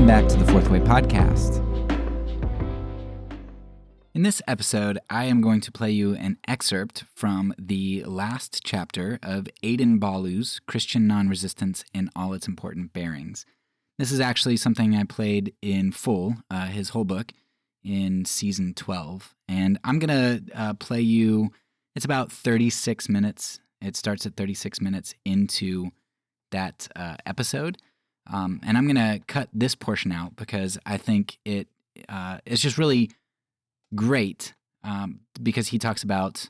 Welcome back to the Fourth Way Podcast. In this episode, I am going to play you an excerpt from the last chapter of Adin Ballou's Christian Non-Resistance in All Its Important Bearings. This is actually something I played in full, his whole book, in Season 12. And I'm going to play you, it's about 36 minutes. It starts at 36 minutes into that episode. And I'm going to cut this portion out because I think it's just really great because he talks about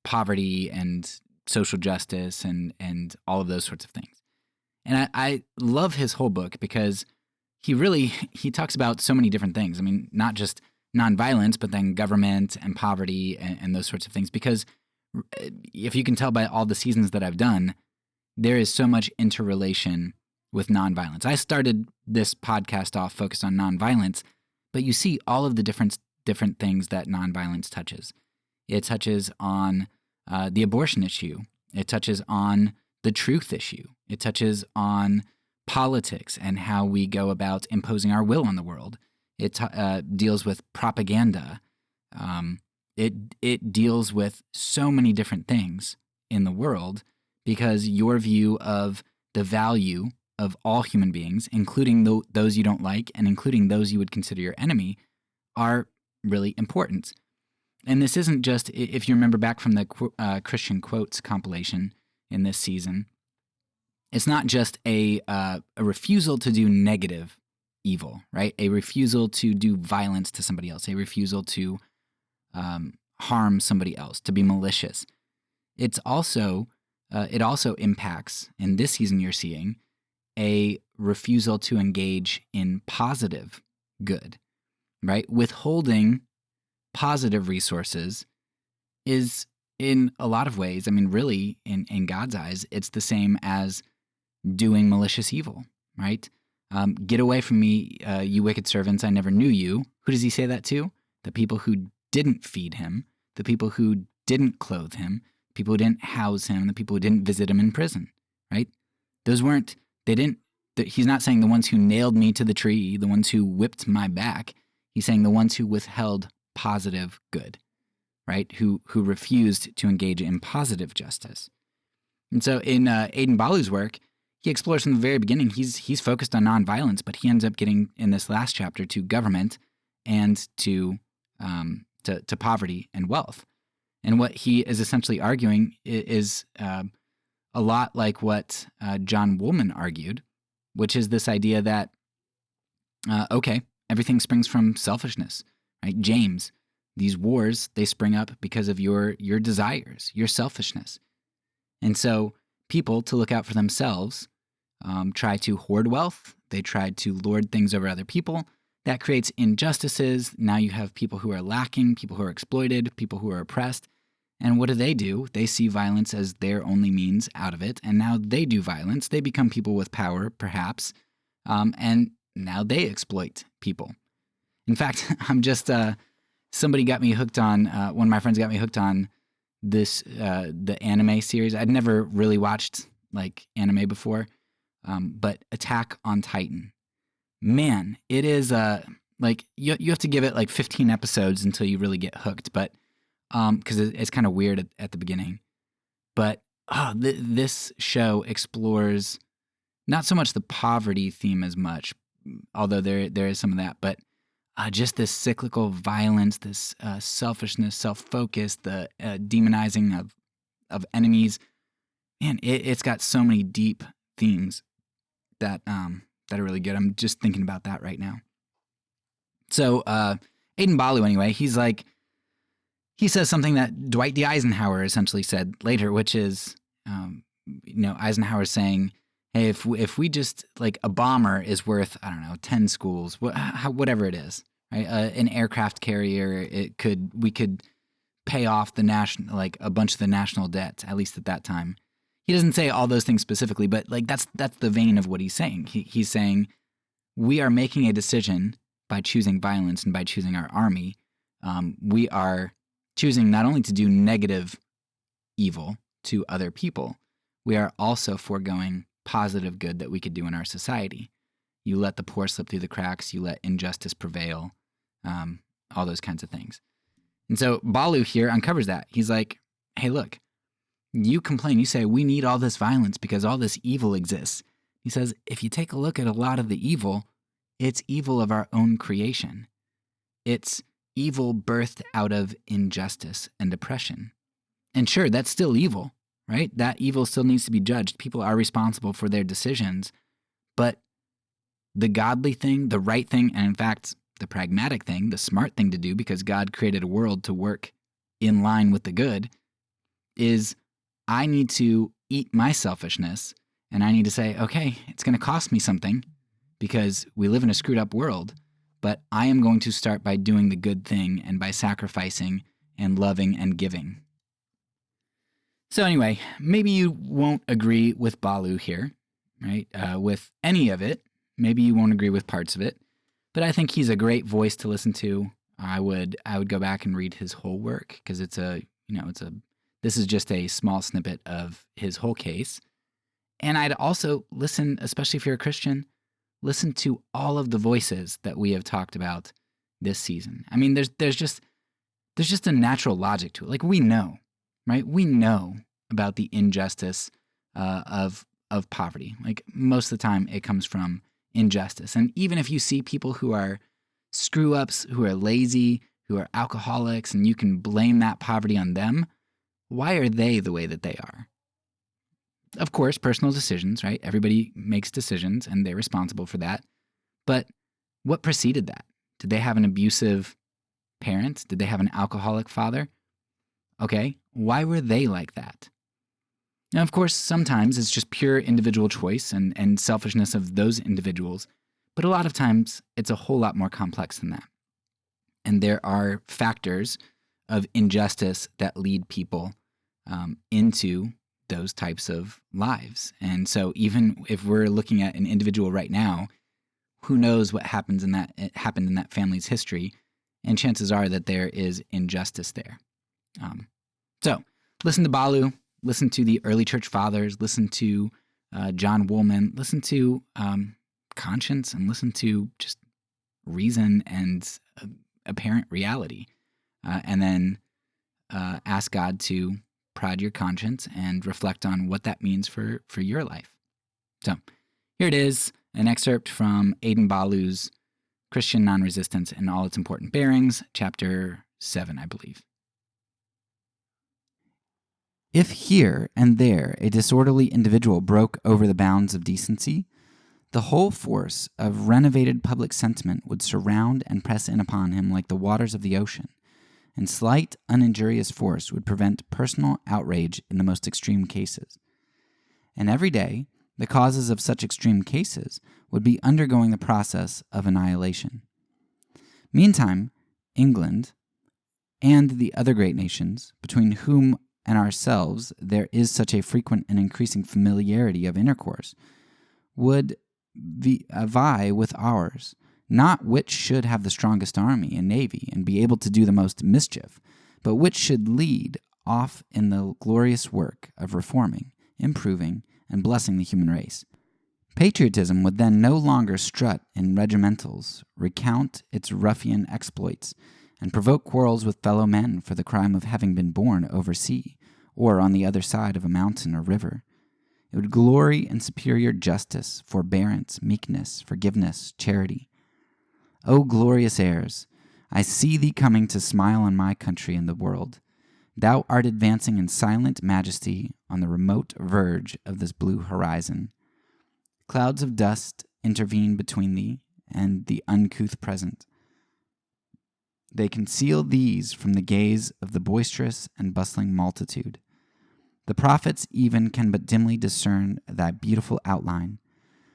poverty and social justice and all of those sorts of things. And I love his whole book because he talks about so many different things. I mean, not just nonviolence, but then government and poverty and those sorts of things. Because if you can tell by all the seasons that I've done, there is so much interrelation with nonviolence. I started this podcast off focused on nonviolence, but you see all of the different things that nonviolence touches. It touches on the abortion issue. It touches on the truth issue. It touches on politics and how we go about imposing our will on the world. It deals with propaganda. It deals with so many different things in the world because your view of the value of all human beings, including those you don't like and including those you would consider your enemy, are really important. And this isn't just, if you remember back from the Christian Quotes compilation in this season, it's not just a refusal to do negative evil, right? A refusal to do violence to somebody else, a refusal to harm somebody else, to be malicious. It also impacts, in this season you're seeing, a refusal to engage in positive good, right? Withholding positive resources is, in a lot of ways, I mean, really, in God's eyes, it's the same as doing malicious evil, right? Get away from me, you wicked servants, I never knew you. Who does he say that to? The people who didn't feed him, the people who didn't clothe him, the people who didn't house him, the people who didn't visit him in prison, right? He's not saying the ones who nailed me to the tree, the ones who whipped my back. He's saying the ones who withheld positive good, right? Who refused to engage in positive justice. And so in Adin Ballou's work, he explores from the very beginning, he's focused on nonviolence, but he ends up getting, in this last chapter, to government and to poverty and wealth. And what he is essentially arguing is a lot like what John Woolman argued, which is this idea that, everything springs from selfishness, right? James, these wars, they spring up because of your desires, your selfishness. And so people, to look out for themselves, try to hoard wealth. They try to lord things over other people. That creates injustices. Now you have people who are lacking, people who are exploited, people who are oppressed. And what do? They see violence as their only means out of it. And now they do violence. They become people with power, perhaps. And now they exploit people. In fact, somebody got me hooked on, one of my friends got me hooked on this, the anime series. I'd never really watched anime before, but Attack on Titan. Man, it is, you have to give it 15 episodes until you really get hooked, but because it's kind of weird at the beginning. But this show explores not so much the poverty theme as much, although there is some of that, but just this cyclical violence, this selfishness, self-focus, the demonizing of enemies. Man, it's got so many deep themes that are really good. I'm just thinking about that right now. So Adin Ballou, anyway, he says something that Dwight D. Eisenhower essentially said later, which is, Eisenhower saying, hey, if we just, a bomber is worth, 10 schools, whatever it is, right? An aircraft carrier, we could pay off the national, a bunch of the national debt, at least at that time. He doesn't say all those things specifically, but that's the vein of what he's saying. He's saying we are making a decision by choosing violence and by choosing our army. We are choosing not only to do negative evil to other people, we are also foregoing positive good that we could do in our society. You let the poor slip through the cracks. You let injustice prevail. All those kinds of things. And so Ballou here uncovers that. He's like, hey, look, you complain. You say, we need all this violence because all this evil exists. He says, if you take a look at a lot of the evil, it's evil of our own creation. It's evil birthed out of injustice and oppression. And sure, that's still evil, right? That evil still needs to be judged. People are responsible for their decisions. But the godly thing, the right thing, and in fact, the pragmatic thing, the smart thing to do, because God created a world to work in line with the good, is I need to eat my selfishness, and I need to say, okay, it's going to cost me something because we live in a screwed up world, but I am going to start by doing the good thing and by sacrificing and loving and giving. So anyway, maybe you won't agree with Ballou here, right? With any of it. Maybe you won't agree with parts of it, but I think he's a great voice to listen to. I would go back and read his whole work because this is just a small snippet of his whole case. And I'd also listen, especially if you're a Christian, listen to all of the voices that we have talked about this season. I mean, there's just a natural logic to it. Like, we know, right? We know about the injustice of poverty. Like, most of the time it comes from injustice. And even if you see people who are screw-ups, who are lazy, who are alcoholics, and you can blame that poverty on them, why are they the way that they are? Of course, personal decisions, right? Everybody makes decisions and they're responsible for that. But what preceded that? Did they have an abusive parent? Did they have an alcoholic father? Okay, why were they like that? Now, of course, sometimes it's just pure individual choice and selfishness of those individuals, but a lot of times it's a whole lot more complex than that. And there are factors of injustice that lead people into those types of lives. And so even if we're looking at an individual right now, who knows what happened in that family's history, and chances are that there is injustice there. So listen to Ballou. Listen to the early church fathers, listen to John Woolman, listen to conscience, and listen to just reason and apparent reality. And then ask God to prod your conscience and reflect on what that means for your life. So here it is, an excerpt from Adin Ballou's Christian Non-Resistance and All Its Important Bearings, chapter 7, I believe. If here and there a disorderly individual broke over the bounds of decency, the whole force of renovated public sentiment would surround and press in upon him like the waters of the ocean, and slight, uninjurious force would prevent personal outrage in the most extreme cases. And every day, the causes of such extreme cases would be undergoing the process of annihilation. Meantime, England and the other great nations, between whom and ourselves there is such a frequent and increasing familiarity of intercourse, would vie with ours, not which should have the strongest army and navy and be able to do the most mischief, but which should lead off in the glorious work of reforming, improving, and blessing the human race. Patriotism would then no longer strut in regimentals, recount its ruffian exploits, and provoke quarrels with fellow men for the crime of having been born over sea, or on the other side of a mountain or river. It would glory in superior justice, forbearance, meekness, forgiveness, charity. O glorious heirs, I see thee coming to smile on my country and the world. Thou art advancing in silent majesty on the remote verge of this blue horizon. Clouds of dust intervene between thee and the uncouth present. They conceal these from the gaze of the boisterous and bustling multitude. The prophets even can but dimly discern thy beautiful outline,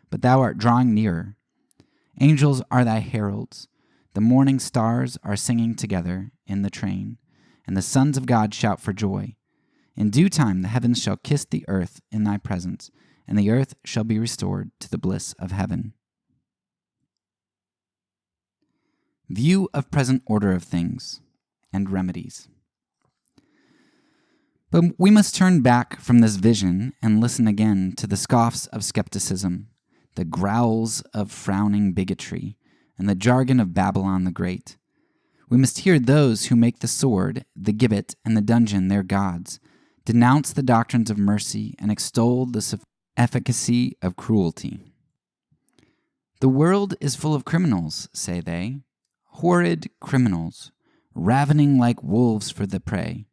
but thou art drawing nearer. Angels are thy heralds. The morning stars are singing together in the train, and the sons of God shout for joy. In due time the heavens shall kiss the earth in thy presence, and the earth shall be restored to the bliss of heaven. View of present order of things and remedies. But we must turn back from this vision and listen again to the scoffs of skepticism, the growls of frowning bigotry, and the jargon of Babylon the Great. We must hear those who make the sword, the gibbet, and the dungeon their gods, denounce the doctrines of mercy, and extol the efficacy of cruelty. The world is full of criminals, say they, horrid criminals, ravening like wolves for the prey.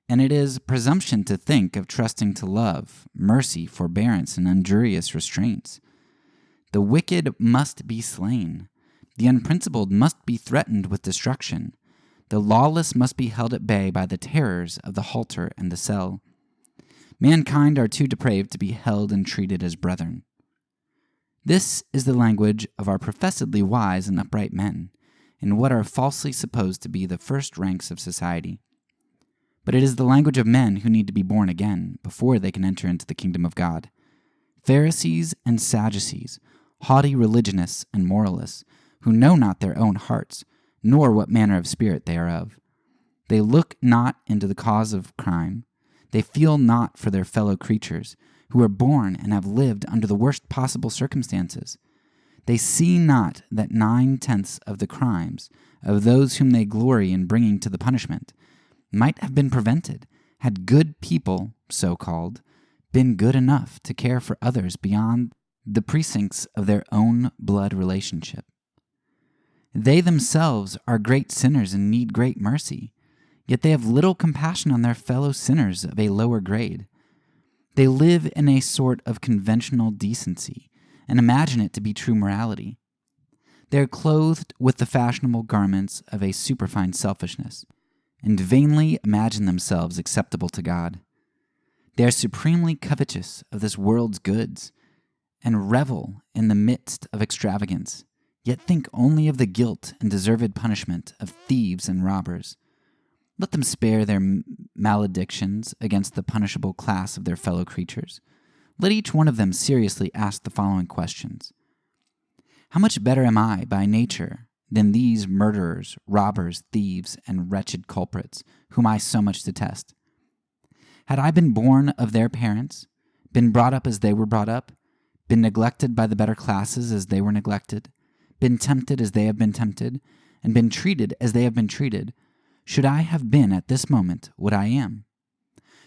And it is presumption to think of trusting to love, mercy, forbearance, and injurious restraints. The wicked must be slain. The unprincipled must be threatened with destruction. The lawless must be held at bay by the terrors of the halter and the cell. Mankind are too depraved to be held and treated as brethren. This is the language of our professedly wise and upright men, in what are falsely supposed to be the first ranks of society. But it is the language of men who need to be born again before they can enter into the kingdom of God. Pharisees and Sadducees, haughty religionists and moralists, who know not their own hearts, nor what manner of spirit they are of. They look not into the cause of crime. They feel not for their fellow creatures, who are born and have lived under the worst possible circumstances. They see not that 9/10 of the crimes of those whom they glory in bringing to the punishment might have been prevented had good people, so-called, been good enough to care for others beyond the precincts of their own blood relationship. They themselves are great sinners and need great mercy, yet they have little compassion on their fellow sinners of a lower grade. They live in a sort of conventional decency and imagine it to be true morality. They are clothed with the fashionable garments of a superfine selfishness, and vainly imagine themselves acceptable to God. They are supremely covetous of this world's goods, and revel in the midst of extravagance, yet think only of the guilt and deserved punishment of thieves and robbers. Let them spare their maledictions against the punishable class of their fellow creatures. Let each one of them seriously ask the following questions. How much better am I by nature than these murderers, robbers, thieves, and wretched culprits, whom I so much detest? Had I been born of their parents, been brought up as they were brought up, been neglected by the better classes as they were neglected, been tempted as they have been tempted, and been treated as they have been treated, should I have been at this moment what I am?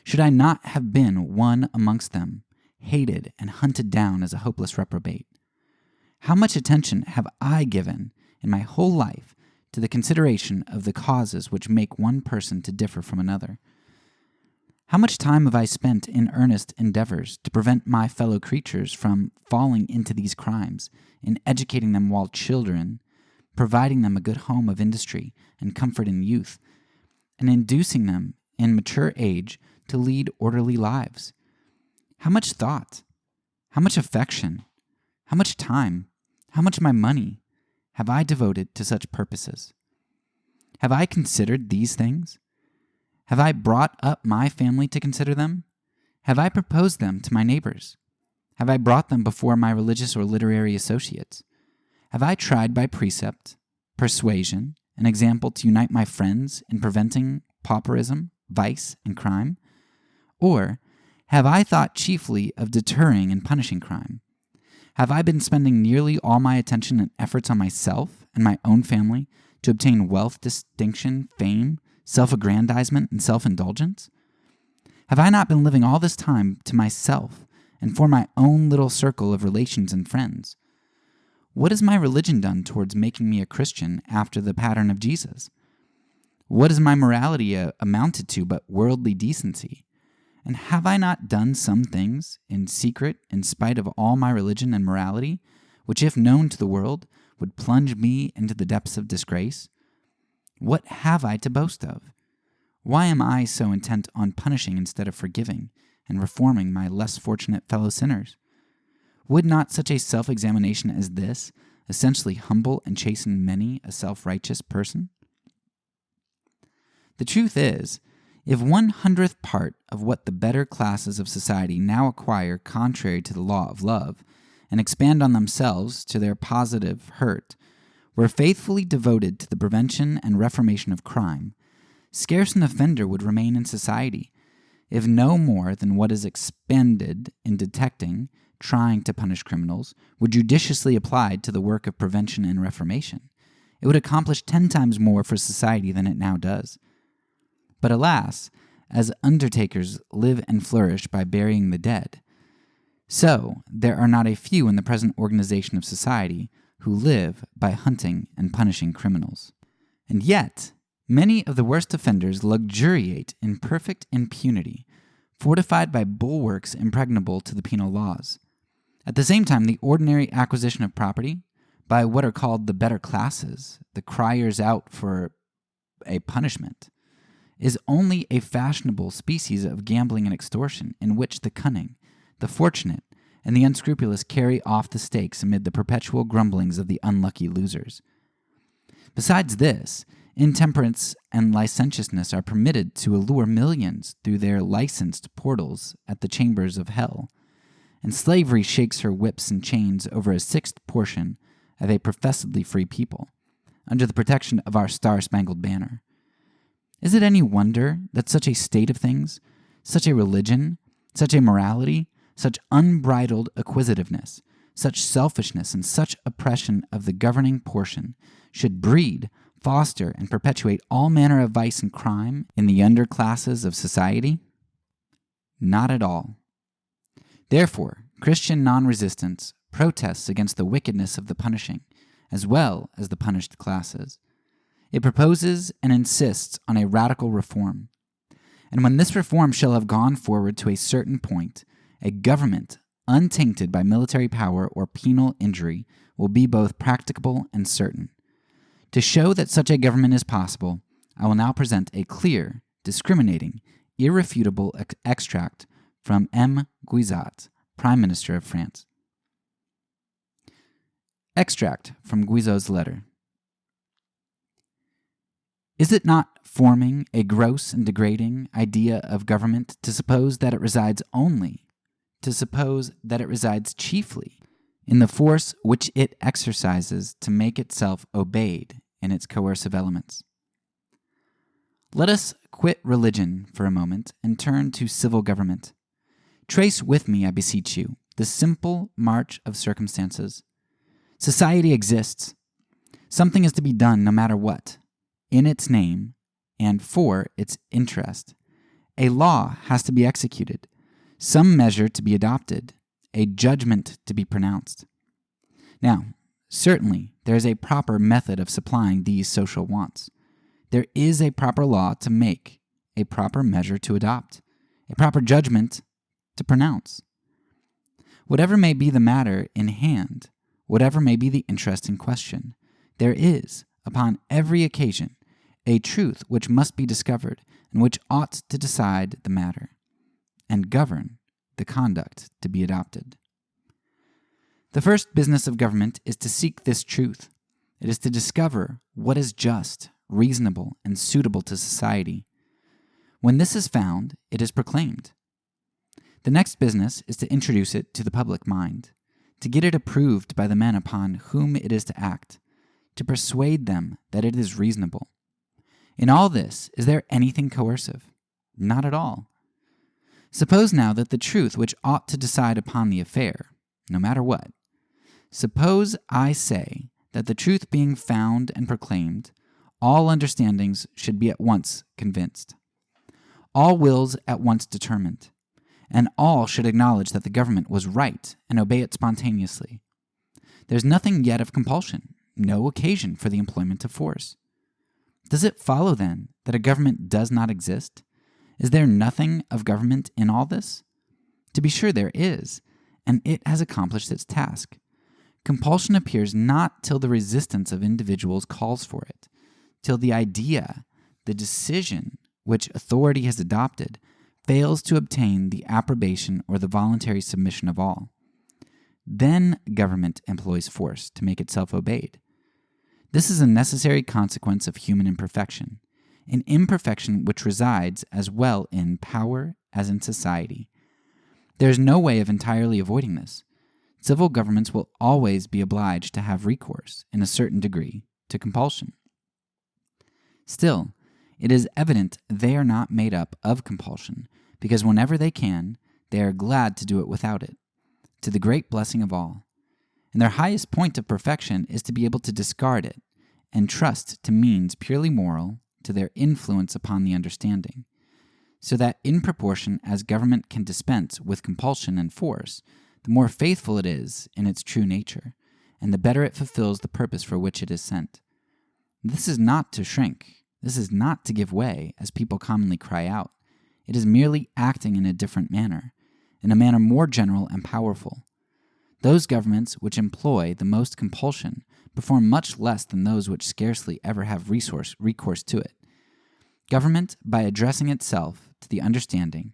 Should I not have been one amongst them, hated and hunted down as a hopeless reprobate? How much attention have I given in my whole life to the consideration of the causes which make one person to differ from another? How much time have I spent in earnest endeavors to prevent my fellow creatures from falling into these crimes, in educating them while children, providing them a good home of industry and comfort in youth, and inducing them in mature age to lead orderly lives? How much thought, how much affection, how much time, how much of my money have I devoted to such purposes? Have I considered these things? Have I brought up my family to consider them? Have I proposed them to my neighbors? Have I brought them before my religious or literary associates? Have I tried by precept, persuasion, and example to unite my friends in preventing pauperism, vice, and crime? Or have I thought chiefly of deterring and punishing crime? Have I been spending nearly all my attention and efforts on myself and my own family to obtain wealth, distinction, fame, self-aggrandizement, and self-indulgence? Have I not been living all this time to myself and for my own little circle of relations and friends? What has my religion done towards making me a Christian after the pattern of Jesus? What has my morality amounted to but worldly decency? And have I not done some things in secret in spite of all my religion and morality, which if known to the world would plunge me into the depths of disgrace? What have I to boast of? Why am I so intent on punishing instead of forgiving and reforming my less fortunate fellow sinners? Would not such a self-examination as this essentially humble and chasten many a self-righteous person? The truth is, if 1/100th part of what the better classes of society now acquire contrary to the law of love, and expand on themselves to their positive hurt, were faithfully devoted to the prevention and reformation of crime, scarce an offender would remain in society, if no more than what is expended in detecting, trying to punish criminals were judiciously applied to the work of prevention and reformation, it would accomplish 10 times more for society than it now does. But alas, as undertakers live and flourish by burying the dead, so there are not a few in the present organization of society who live by hunting and punishing criminals. And yet, many of the worst offenders luxuriate in perfect impunity, fortified by bulwarks impregnable to the penal laws. At the same time, the ordinary acquisition of property by what are called the better classes, the criers out for a punishment, is only a fashionable species of gambling and extortion in which the cunning, the fortunate, and the unscrupulous carry off the stakes amid the perpetual grumblings of the unlucky losers. Besides this, intemperance and licentiousness are permitted to allure millions through their licensed portals at the chambers of hell, and slavery shakes her whips and chains over a sixth portion of a professedly free people, under the protection of our star-spangled banner. Is it any wonder that such a state of things, such a religion, such a morality, such unbridled acquisitiveness, such selfishness, and such oppression of the governing portion should breed, foster, and perpetuate all manner of vice and crime in the under classes of society? Not at all. Therefore, Christian non-resistance protests against the wickedness of the punishing, as well as the punished classes. It proposes and insists on a radical reform. And when this reform shall have gone forward to a certain point, a government untainted by military power or penal injury will be both practicable and certain. To show that such a government is possible, I will now present a clear, discriminating, irrefutable extract from M. Guizot, Prime Minister of France. Extract from Guizot's letter. Is it not forming a gross and degrading idea of government to suppose that it resides chiefly in the force which it exercises to make itself obeyed in its coercive elements? Let us quit religion for a moment and turn to civil government. Trace with me, I beseech you, the simple march of circumstances. Society exists. Something is to be done no matter what, in its name and for its interest. A law has to be executed, some measure to be adopted, a judgment to be pronounced. Now, certainly, there is a proper method of supplying these social wants. There is a proper law to make, a proper measure to adopt, a proper judgment to pronounce. Whatever may be the matter in hand, whatever may be the interest in question, there is, upon every occasion, a truth which must be discovered and which ought to decide the matter and govern the conduct to be adopted. The first business of government is to seek this truth. It is to discover what is just, reasonable, and suitable to society. When this is found, it is proclaimed. The next business is to introduce it to the public mind, to get it approved by the men upon whom it is to act, to persuade them that it is reasonable. In all this, is there anything coercive? Not at all. Suppose now that the truth which ought to decide upon the affair, no matter what, suppose I say that the truth being found and proclaimed, all understandings should be at once convinced, all wills at once determined, and all should acknowledge that the government was right and obey it spontaneously. There's nothing yet of compulsion, no occasion for the employment of force. Does it follow, then, that a government does not exist? Is there nothing of government in all this? To be sure there is, and it has accomplished its task. Compulsion appears not till the resistance of individuals calls for it, till the idea, the decision which authority has adopted, fails to obtain the approbation or the voluntary submission of all. Then government employs force to make itself obeyed. This is a necessary consequence of human imperfection, an imperfection which resides as well in power as in society. There is no way of entirely avoiding this. Civil governments will always be obliged to have recourse, in a certain degree, to compulsion. Still, it is evident they are not made up of compulsion, because whenever they can, they are glad to do it without it. to the great blessing of all. And their highest point of perfection is to be able to discard it and trust to means purely moral to their influence upon the understanding, so that in proportion as government can dispense with compulsion and force, the more faithful it is in its true nature, and the better it fulfills the purpose for which it is sent. This is not to shrink. This is not to give way, as people commonly cry out. It is merely acting in a different manner, in a manner more general and powerful. Those governments which employ the most compulsion perform much less than those which scarcely ever have recourse to it. Government, by addressing itself to the understanding,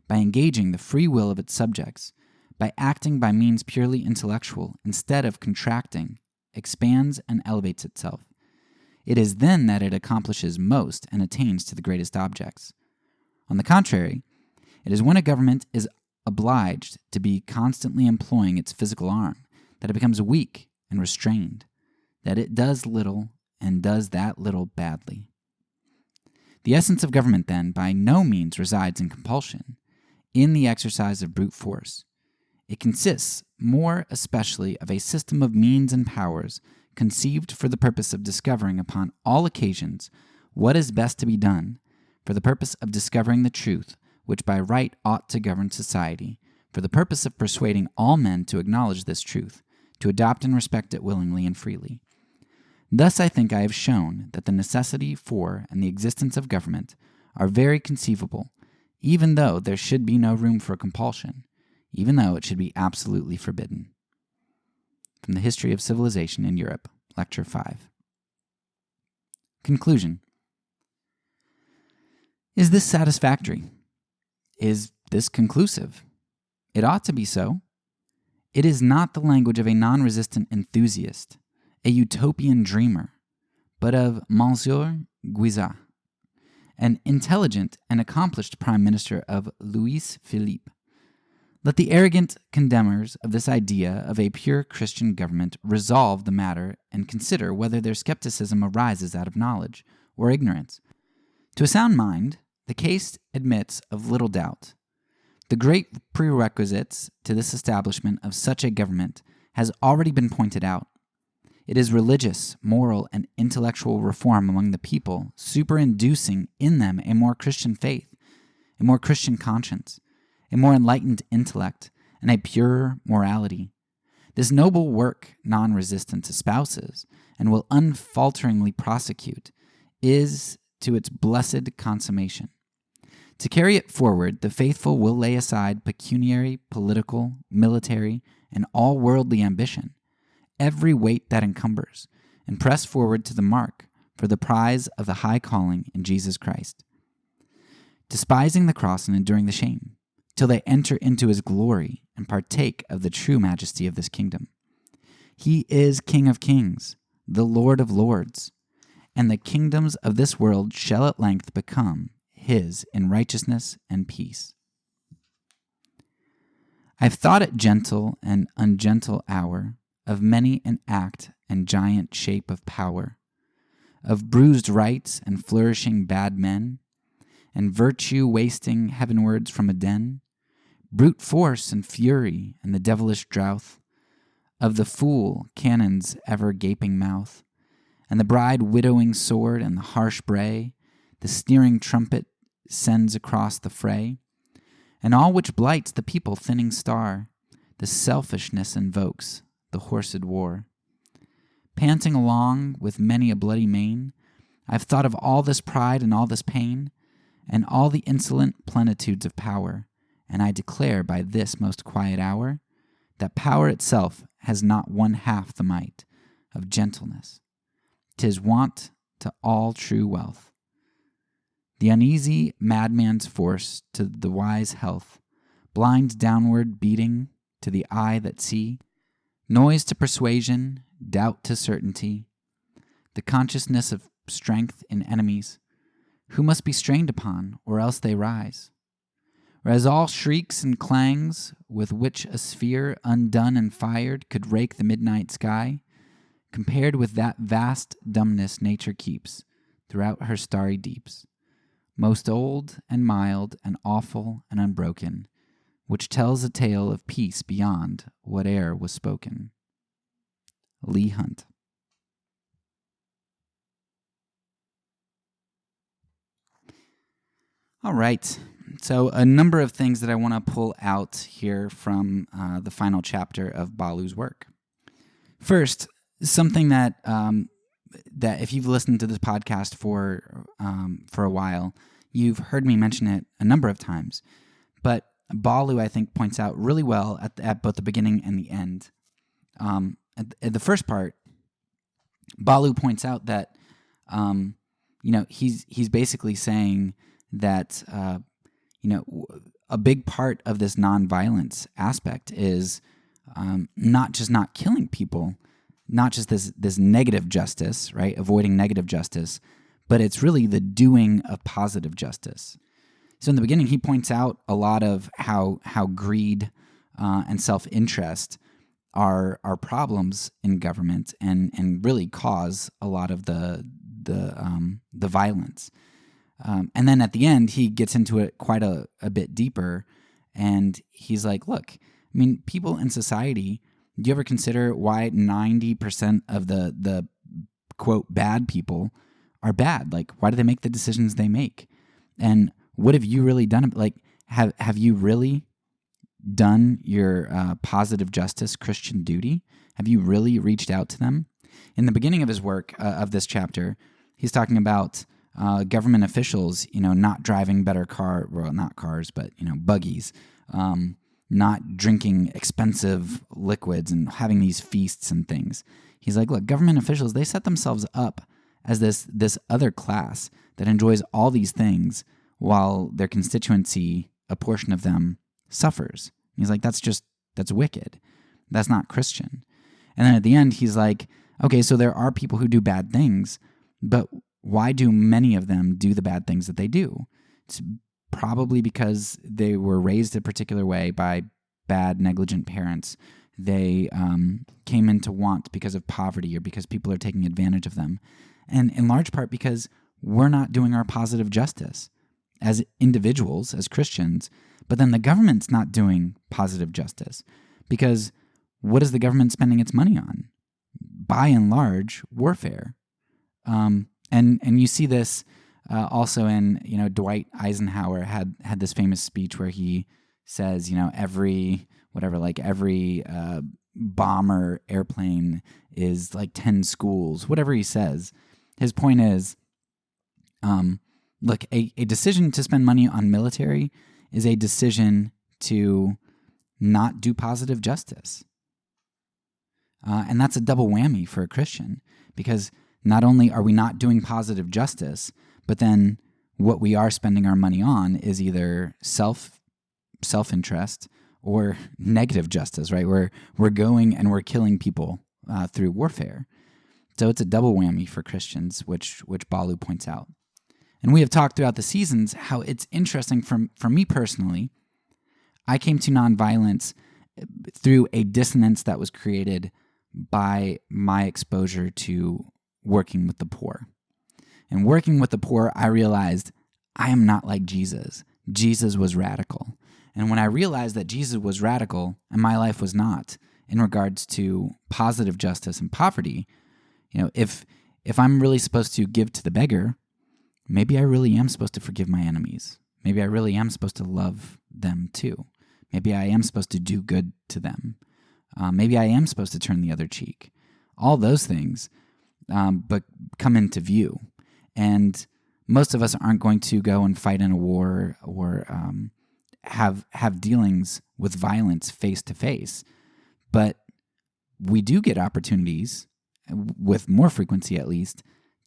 by engaging the free will of its subjects, by acting by means purely intellectual instead of contracting, expands and elevates itself. It is then that it accomplishes most and attains to the greatest objects. On the contrary, it is when a government is obliged to be constantly employing its physical arm that it becomes weak and restrained, that it does little and does that little badly. The essence of government, then, by no means resides in compulsion, in the exercise of brute force. It consists more especially of a system of means and powers conceived for the purpose of discovering upon all occasions what is best to be done, for the purpose of discovering the truth which by right ought to govern society, for the purpose of persuading all men to acknowledge this truth, to adopt and respect it willingly and freely. Thus I think I have shown that the necessity for and the existence of government are very conceivable, even though there should be no room for compulsion, even though it should be absolutely forbidden. From the History of Civilization in Europe, Lecture 5. Conclusion. Is this satisfactory? Is this conclusive? It ought to be so. It is not the language of a non-resistant enthusiast, a utopian dreamer, but of Monsieur Guizot, an intelligent and accomplished prime minister of Louis Philippe. Let the arrogant condemners of this idea of a pure Christian government resolve the matter and consider whether their skepticism arises out of knowledge or ignorance. To a sound mind, the case admits of little doubt. The great prerequisites to this establishment of such a government has already been pointed out. It is religious, moral, and intellectual reform among the people, superinducing in them a more Christian faith, a more Christian conscience, a more enlightened intellect, and a purer morality. This noble work non-resistance espouses, and will unfalteringly prosecute, is to its blessed consummation. To carry it forward, the faithful will lay aside pecuniary, political, military, and all worldly ambition, every weight that encumbers, and press forward to the mark for the prize of the high calling in Jesus Christ, despising the cross and enduring the shame, till they enter into his glory and partake of the true majesty of this kingdom. He is King of kings, the Lord of lords, and the kingdoms of this world shall at length become his in righteousness and peace. I've thought it gentle and ungentle hour, of many an act and giant shape of power, of bruised rights and flourishing bad men, and virtue wasting heavenwards from a den, brute force and fury and the devilish drouth, of the fool cannon's ever gaping mouth, and the bride widowing sword and the harsh bray, the sneering trumpet sends across the fray, and all which blights the people thinning star, the selfishness invokes, the horsed war. Panting along with many a bloody mane, I've thought of all this pride and all this pain, and all the insolent plenitudes of power, and I declare by this most quiet hour, that power itself has not one half the might of gentleness. 'Tis want to all true wealth. The uneasy madman's force to the wise health, blind downward beating to the eye that see, noise to persuasion, doubt to certainty, the consciousness of strength in enemies, who must be strained upon, or else they rise. Whereas all shrieks and clangs with which a sphere undone and fired could rake the midnight sky, compared with that vast dumbness nature keeps throughout her starry deeps, most old and mild and awful and unbroken, which tells a tale of peace beyond whate'er was spoken. Leigh Hunt. All right. So a number of things that I want to pull out here from the final chapter of Ballou's work. First, something that if you've listened to this podcast for a while, you've heard me mention it a number of times. But Ballou, I think, points out really well at both the beginning and the end. At the first part, Ballou points out that he's basically saying that a big part of this nonviolence aspect is not just not killing people, not just this negative justice, right? Avoiding negative justice, but it's really the doing of positive justice. So in the beginning, he points out a lot of how greed and self-interest are problems in government and really cause a lot of the violence. And then at the end, he gets into it quite a bit deeper, and he's like, look, I mean, people in society, do you ever consider why 90% of the quote bad people are bad? Like, why do they make the decisions they make? And what have you really done? Like, have you really done your positive justice Christian duty? Have you really reached out to them? In the beginning of his work of this chapter, he's talking about government officials, not driving better not cars, but buggies, not drinking expensive liquids and having these feasts and things. He's like, look, government officials, they set themselves up as this other class that enjoys all these things while their constituency, a portion of them, suffers. He's like, that's wicked. That's not Christian. And then at the end, he's like, okay, so there are people who do bad things, but why do many of them do the bad things that they do? It's probably because they were raised a particular way by bad, negligent parents. They came into want because of poverty or because people are taking advantage of them. And in large part because we're not doing our positive justice as individuals, as Christians, but then the government's not doing positive justice because what is the government spending its money on? By and large, warfare. And you see this also in, Dwight Eisenhower had this famous speech where he says, every bomber airplane is like 10 schools, whatever he says. His point is, look, a decision to spend money on military is a decision to not do positive justice. And that's a double whammy for a Christian because not only are we not doing positive justice, but then what we are spending our money on is either self-interest or negative justice, right? We're going and we're killing people through warfare. So it's a double whammy for Christians, which Ballou points out. And we have talked throughout the seasons how it's interesting for me personally. I came to nonviolence through a dissonance that was created by my exposure to working with the poor. And working with the poor, I realized I am not like Jesus. Jesus was radical. And when I realized that Jesus was radical and my life was not, in regards to positive justice and poverty, if I'm really supposed to give to the beggar, maybe I really am supposed to forgive my enemies. Maybe I really am supposed to love them too. Maybe I am supposed to do good to them. Maybe I am supposed to turn the other cheek. All those things but come into view. And most of us aren't going to go and fight in a war or have dealings with violence face to face. But we do get opportunities, with more frequency at least,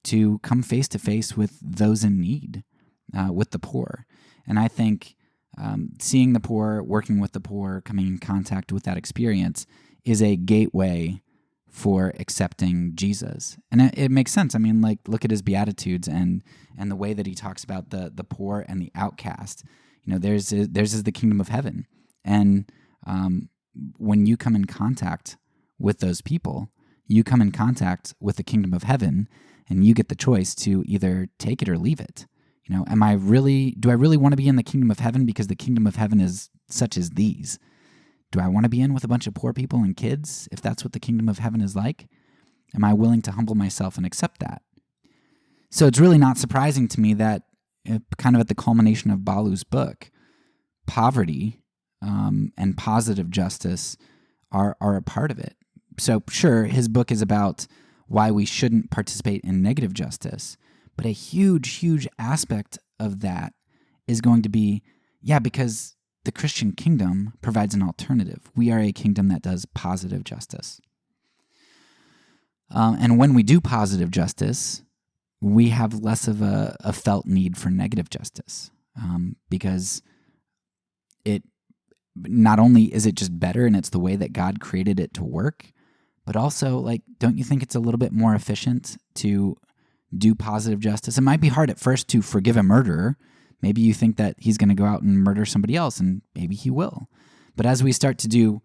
to come face to face with those in need, with the poor. And I think seeing the poor, working with the poor, coming in contact with that experience is a gateway for accepting Jesus. And it makes sense. I mean, like, look at his Beatitudes and the way that he talks about the poor and the outcast. Theirs is the kingdom of heaven. And when you come in contact with those people, you come in contact with the kingdom of heaven, and you get the choice to either take it or leave it. Do I really want to be in the kingdom of heaven because the kingdom of heaven is such as these. Do I want to be in with a bunch of poor people and kids if that's what the kingdom of heaven is like? Am I willing to humble myself and accept that? So it's really not surprising to me that kind of at the culmination of Ballou's book, poverty and positive justice are a part of it. So sure, his book is about why we shouldn't participate in negative justice, but a huge, huge aspect of that is going to be, because the Christian kingdom provides an alternative. We are a kingdom that does positive justice. And when we do positive justice, we have less of a felt need for negative justice, because it not only is it just better and it's the way that God created it to work, but also, like, don't you think it's a little bit more efficient to do positive justice? It might be hard at first to forgive a murderer. Maybe you think that he's going to go out and murder somebody else, and maybe he will. But as we start to do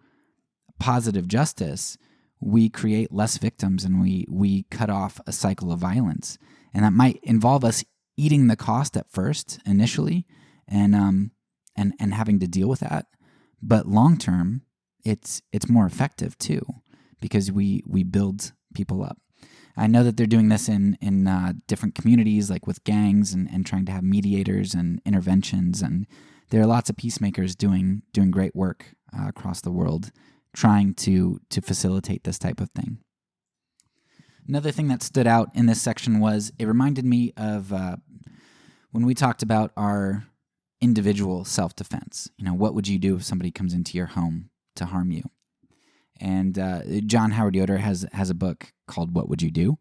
positive justice, we create less victims and we cut off a cycle of violence. And that might involve us eating the cost at first, initially, and having to deal with that. But long term, it's more effective too, because we build people up. I know that they're doing this in different communities, like with gangs and trying to have mediators and interventions. And there are lots of peacemakers doing great work across the world, trying to facilitate this type of thing. Another thing that stood out in this section was it reminded me of when we talked about our individual self-defense. What would you do if somebody comes into your home to harm you? And John Howard Yoder has a book called What Would You Do?,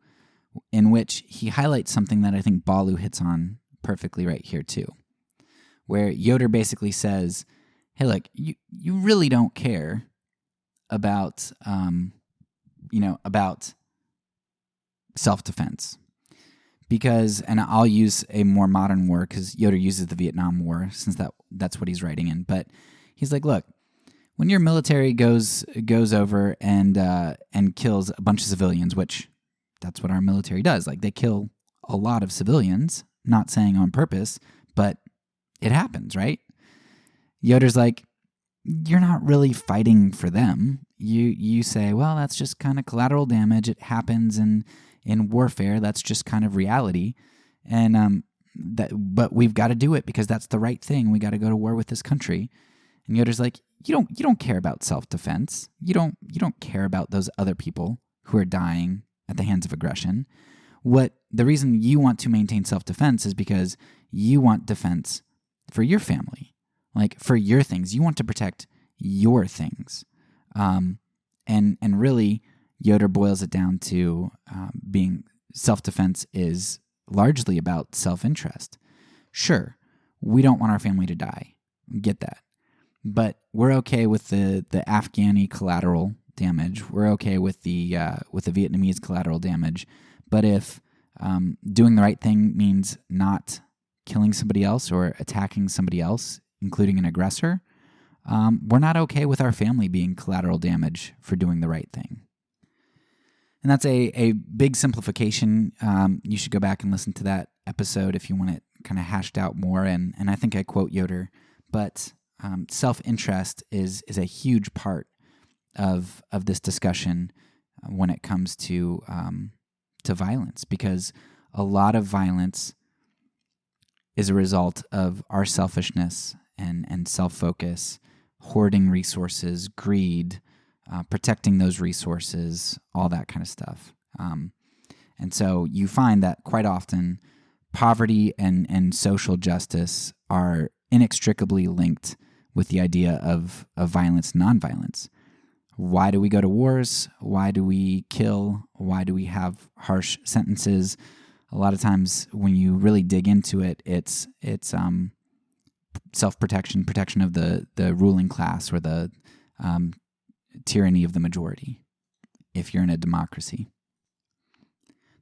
in which he highlights something that I think Ballou hits on perfectly right here too, where Yoder basically says, hey, look, you really don't care about, about self-defense. Because, and I'll use a more modern war because Yoder uses the Vietnam War since that's what he's writing in. But he's like, look, when your military goes over and kills a bunch of civilians, which that's what our military does. Like, they kill a lot of civilians, not saying on purpose, but it happens, right? Yoder's like, you're not really fighting for them. You say, well, that's just kind of collateral damage. It happens in warfare. That's just kind of reality. And but we've got to do it because that's the right thing. We got to go to war with this country. And Yoder's like, you don't care about self-defense. You don't care about those other people who are dying at the hands of aggression. The reason you want to maintain self-defense is because you want defense for your family, like for your things. You want to protect your things. And really, Yoder boils it down to being self-defense is largely about self-interest. Sure, we don't want our family to die. Get that. But we're okay with the Afghani collateral damage. We're okay with the Vietnamese collateral damage. But if doing the right thing means not killing somebody else or attacking somebody else, including an aggressor, we're not okay with our family being collateral damage for doing the right thing. And that's a big simplification. You should go back and listen to that episode if you want it kind of hashed out more. And I think I quote Yoder, but self-interest is a huge part of this discussion when it comes to violence, because a lot of violence is a result of our selfishness and self-focus, hoarding resources, greed, protecting those resources, all that kind of stuff. And so you find that quite often poverty and social justice are inextricably linked with the idea of violence, nonviolence. Why do we go to wars? Why do we kill? Why do we have harsh sentences? A lot of times when you really dig into it, it's self-protection, protection of the ruling class or the tyranny of the majority, if you're in a democracy.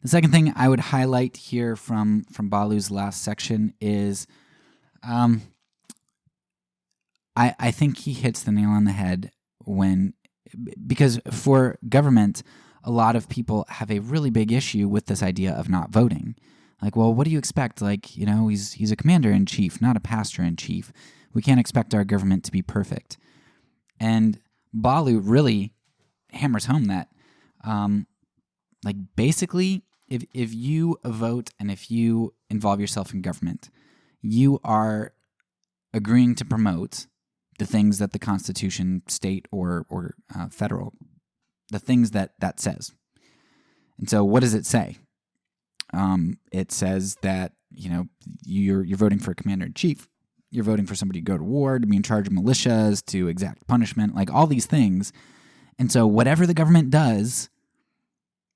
The second thing I would highlight here from Ballou's last section is I think he hits the nail on the head because for government, a lot of people have a really big issue with this idea of not voting. Like, well, what do you expect? Like, he's a commander-in-chief, not a pastor-in-chief. We can't expect our government to be perfect. And Ballou really hammers home that, basically, if you vote and if you involve yourself in government, you are agreeing to promote the things that the Constitution, state or federal, the things that says. And so, what does it say? It says that you're voting for a commander-in-chief. You're voting for somebody to go to war, to be in charge of militias, to exact punishment, like all these things. And so, whatever the government does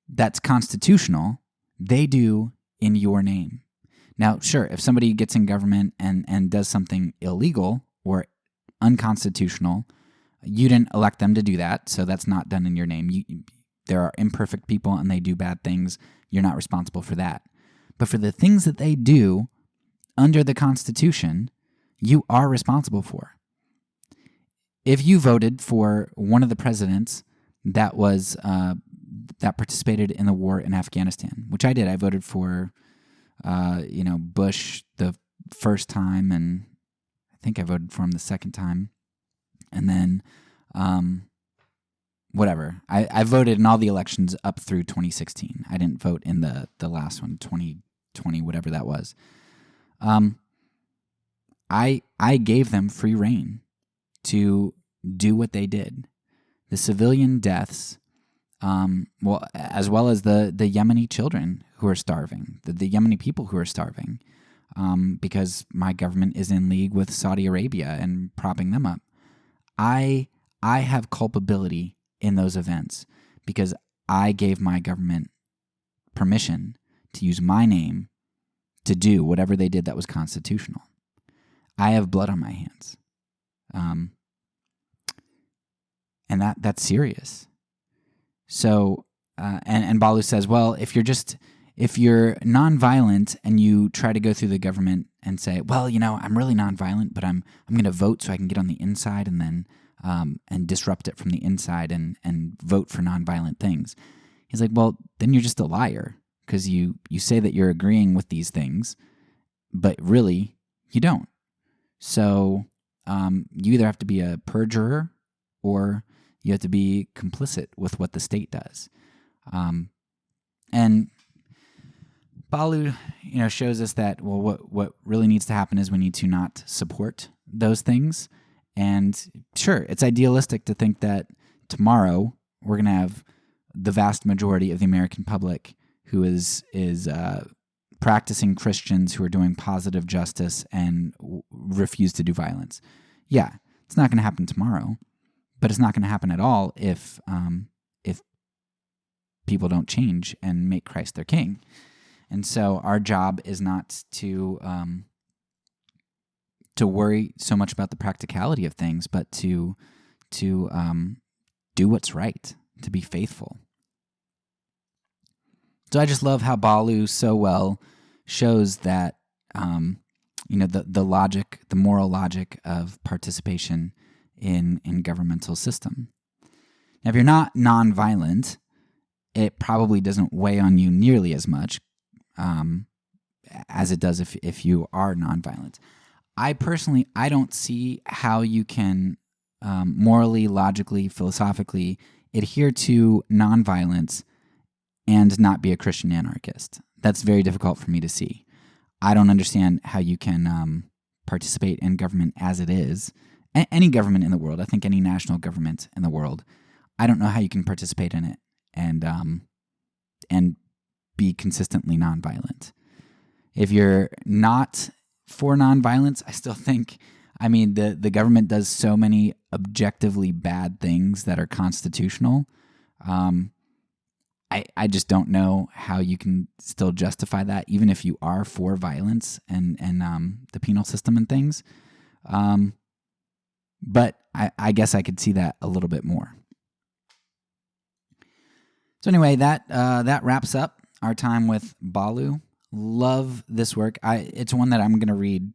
that's constitutional, they do in your name. Now, sure, if somebody gets in government and does something illegal or unconstitutional, you didn't elect them to do that, so that's not done in your name. There are imperfect people and they do bad things. You're not responsible for that. But for the things that they do under the Constitution, you are responsible for. If you voted for one of the presidents that was that participated in the war in Afghanistan, which I did, I voted for Bush the first time, and I think I voted for him the second time, and then whatever. I voted in all the elections up through 2016. I didn't vote in the last one, 2020, whatever that was. I gave them free rein to do what they did. The civilian deaths, as well as the Yemeni children who are starving, the Yemeni people who are starving, because my government is in league with Saudi Arabia and propping them up. I have culpability in those events because I gave my government permission to use my name to do whatever they did that was constitutional. I have blood on my hands. And that's serious. So, and Ballou says, well, if you're nonviolent and you try to go through the government and say, well, I'm really nonviolent, but I'm going to vote so I can get on the inside and then and disrupt it from the inside and vote for nonviolent things. He's like, well, then you're just a liar because you say that you're agreeing with these things, but really you don't. So you either have to be a perjurer or you have to be complicit with what the state does. And Ballou, shows us that, well, what really needs to happen is we need to not support those things. And sure, it's idealistic to think that tomorrow we're going to have the vast majority of the American public who is practicing Christians who are doing positive justice and refuse to do violence. Yeah, it's not going to happen tomorrow, but it's not going to happen at all if people don't change and make Christ their king. And so our job is not to worry so much about the practicality of things, but to do what's right, to be faithful. So I just love how Ballou so well shows that the logic, the moral logic of participation in governmental system. Now, if you're not nonviolent, it probably doesn't weigh on you nearly as much as it does if you are nonviolent. I don't see how you can morally, logically, philosophically adhere to nonviolence and not be a Christian anarchist. That's very difficult for me to see. I don't understand how you can participate in government as it is. Any government in the world, I think any national government in the world, I don't know how you can participate in it and be consistently nonviolent. If you're not for nonviolence, I still think, the government does so many objectively bad things that are constitutional. I just don't know how you can still justify that, even if you are for violence and the penal system and things. But I guess I could see that a little bit more. So anyway, that wraps up our time with Ballou. Love this work. It's one that I'm going to read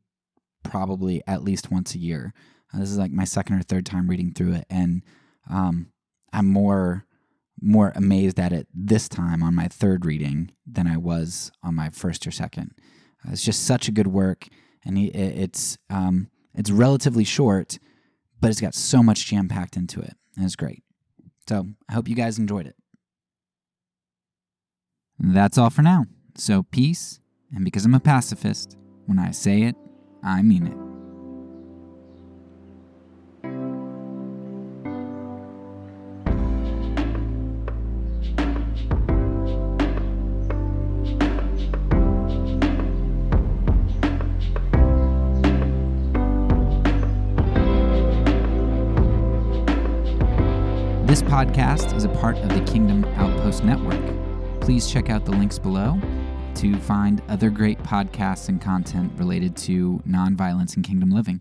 probably at least once a year. This is like my second or third time reading through it, and I'm more amazed at it this time on my third reading than I was on my first or second. It's just such a good work, and it's It's relatively short, but it's got so much jam-packed into it, and it's great. So I hope you guys enjoyed it. That's all for now. So peace, and because I'm a pacifist, when I say it, I mean it. This podcast is a part of the Kingdom Outpost Network. Please check out the links below to find other great podcasts and content related to nonviolence and kingdom living.